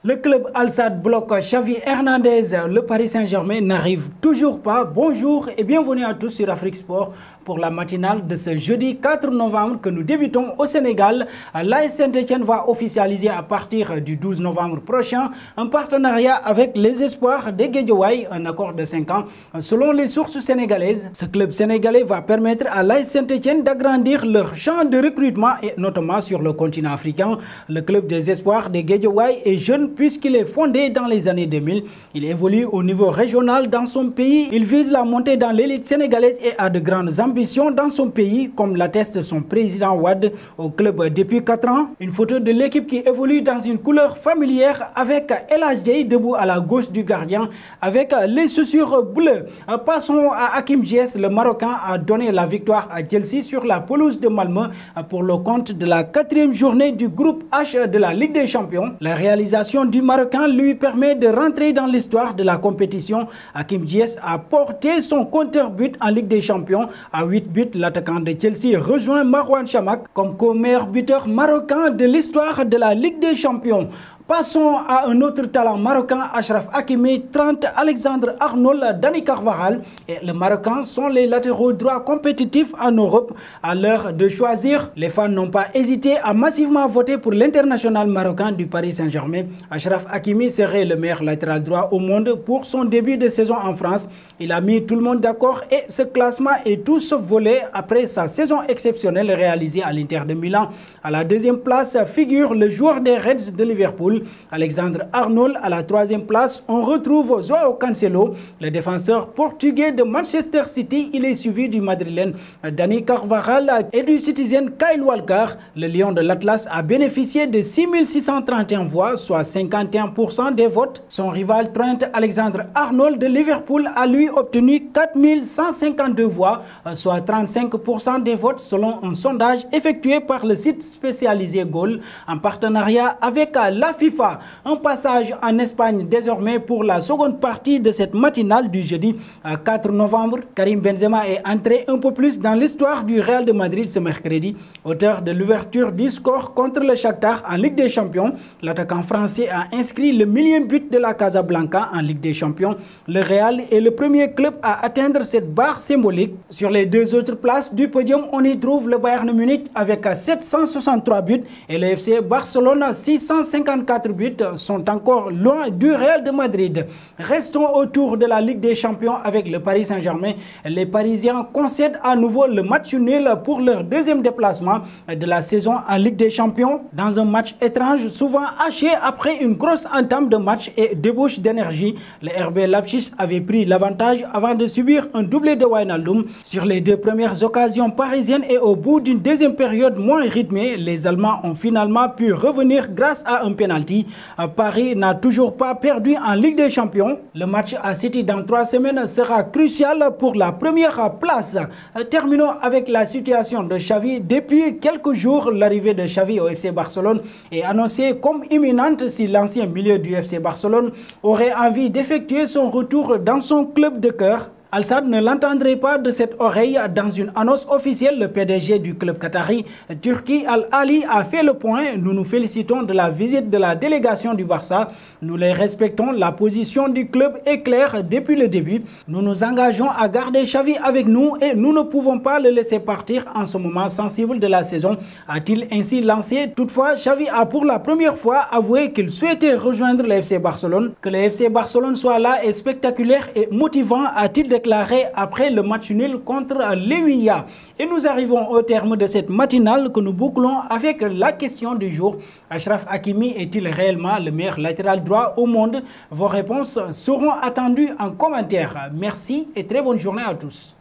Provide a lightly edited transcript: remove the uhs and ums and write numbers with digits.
Le club Al Sadd bloque Xavi Hernandez. Le Paris Saint-Germain n'arrive toujours pas. Bonjour et bienvenue à tous sur Afrique Sport pour la matinale de ce jeudi 4 novembre que nous débutons au Sénégal. L'AS Saint-Etienne va officialiser à partir du 12 novembre prochain un partenariat avec les Espoirs de Guédiawaye, un accord de 5 ans. Selon les sources sénégalaises, ce club sénégalais va permettre à l'AS Saint-Etienne d'agrandir leur champ de recrutement et notamment sur le continent africain. Le club des Espoirs de Guédiawaye est jeune puisqu'il est fondé dans les années 2000. Il évolue au niveau régional dans son pays. Il vise la montée dans l'élite sénégalaise et a de grandes ambitions dans son pays, comme l'atteste son président Wade au club depuis 4 ans. Une photo de l'équipe qui évolue dans une couleur familière avec El Hadji Dieye debout à la gauche du gardien avec les chaussures bleues. Passons à Hakim Ziyech. Le Marocain a donné la victoire à Chelsea sur la pelouse de Malmö pour le compte de la 4e journée du groupe H de la Ligue des Champions. La réalisation du Marocain lui permet de rentrer dans l'histoire de la compétition. Hakim Ziyech a porté son compteur but en Ligue des Champions à 8 buts. L'attaquant de Chelsea rejoint Marouane Chamakh comme co-meilleur buteur marocain de l'histoire de la Ligue des Champions. Passons à un autre talent marocain, Achraf Hakimi, 30, Alexandre Arnold, Dani Carvajal et le Marocain sont les latéraux droits compétitifs en Europe. À l'heure de choisir, les fans n'ont pas hésité à massivement voter pour l'international marocain du Paris Saint-Germain. Achraf Hakimi serait le meilleur latéral droit au monde pour son début de saison en France. Il a mis tout le monde d'accord et ce classement est tout sauf volé après sa saison exceptionnelle réalisée à l'Inter de Milan. À la 2e place figure le joueur des Reds de Liverpool, Alexandre Arnold. À la 3e place, on retrouve Joao Cancelo, le défenseur portugais de Manchester City. Il est suivi du Madrilène Dani Carvajal et du Citizen Kyle Walker. Le Lion de l'Atlas a bénéficié de 6631 voix, soit 51% des votes. Son rival Trent Alexander-Arnold de Liverpool a lui obtenu 4152 voix, soit 35% des votes selon un sondage effectué par le site spécialisé Goal en partenariat avec la FIFA. Un passage en Espagne désormais pour la seconde partie de cette matinale du jeudi 4 novembre. Karim Benzema est entré un peu plus dans l'histoire du Real de Madrid ce mercredi. Auteur de l'ouverture du score contre le Shakhtar en Ligue des Champions, l'attaquant français a inscrit le 1000e but de la Casablanca en Ligue des Champions. Le Real est le premier club à atteindre cette barre symbolique. Sur les deux autres places du podium, on y trouve le Bayern Munich avec 763 buts et le FC Barcelone 654 buts, sont encore loin du Real de Madrid. Restons autour de la Ligue des Champions avec le Paris Saint-Germain. Les Parisiens concèdent à nouveau le match nul pour leur 2e déplacement de la saison en Ligue des Champions. Dans un match étrange, souvent haché après une grosse entame de match et débauche d'énergie, le RB Leipzig avait pris l'avantage avant de subir un doublé de Wijnaldum. Sur les 2 premières occasions parisiennes et au bout d'une 2e période moins rythmée, les Allemands ont finalement pu revenir grâce à un penalty. Paris n'a toujours pas perdu en Ligue des Champions. Le match à City dans 3 semaines sera crucial pour la première place. Terminons avec la situation de Xavi. Depuis quelques jours, l'arrivée de Xavi au FC Barcelone est annoncée comme imminente si l'ancien milieu du FC Barcelone aurait envie d'effectuer son retour dans son club de cœur. Al Sadd ne l'entendrait pas de cette oreille. Dans une annonce officielle, le PDG du club qatari, Turki Al-Ali, a fait le point. Nous nous félicitons de la visite de la délégation du Barça. Nous les respectons. La position du club est claire depuis le début. Nous nous engageons à garder Xavi avec nous et nous ne pouvons pas le laisser partir en ce moment sensible de la saison, a-t-il ainsi lancé. Toutefois, Xavi a pour la première fois avoué qu'il souhaitait rejoindre le FC Barcelone. Que le FC Barcelone soit là est spectaculaire et motivant, a-t-il déclaré après le match nul contre l'Ewia. Et nous arrivons au terme de cette matinale que nous bouclons avec la question du jour. Achraf Hakimi est-il réellement le meilleur latéral droit au monde? Vos réponses seront attendues en commentaire. Merci et très bonne journée à tous.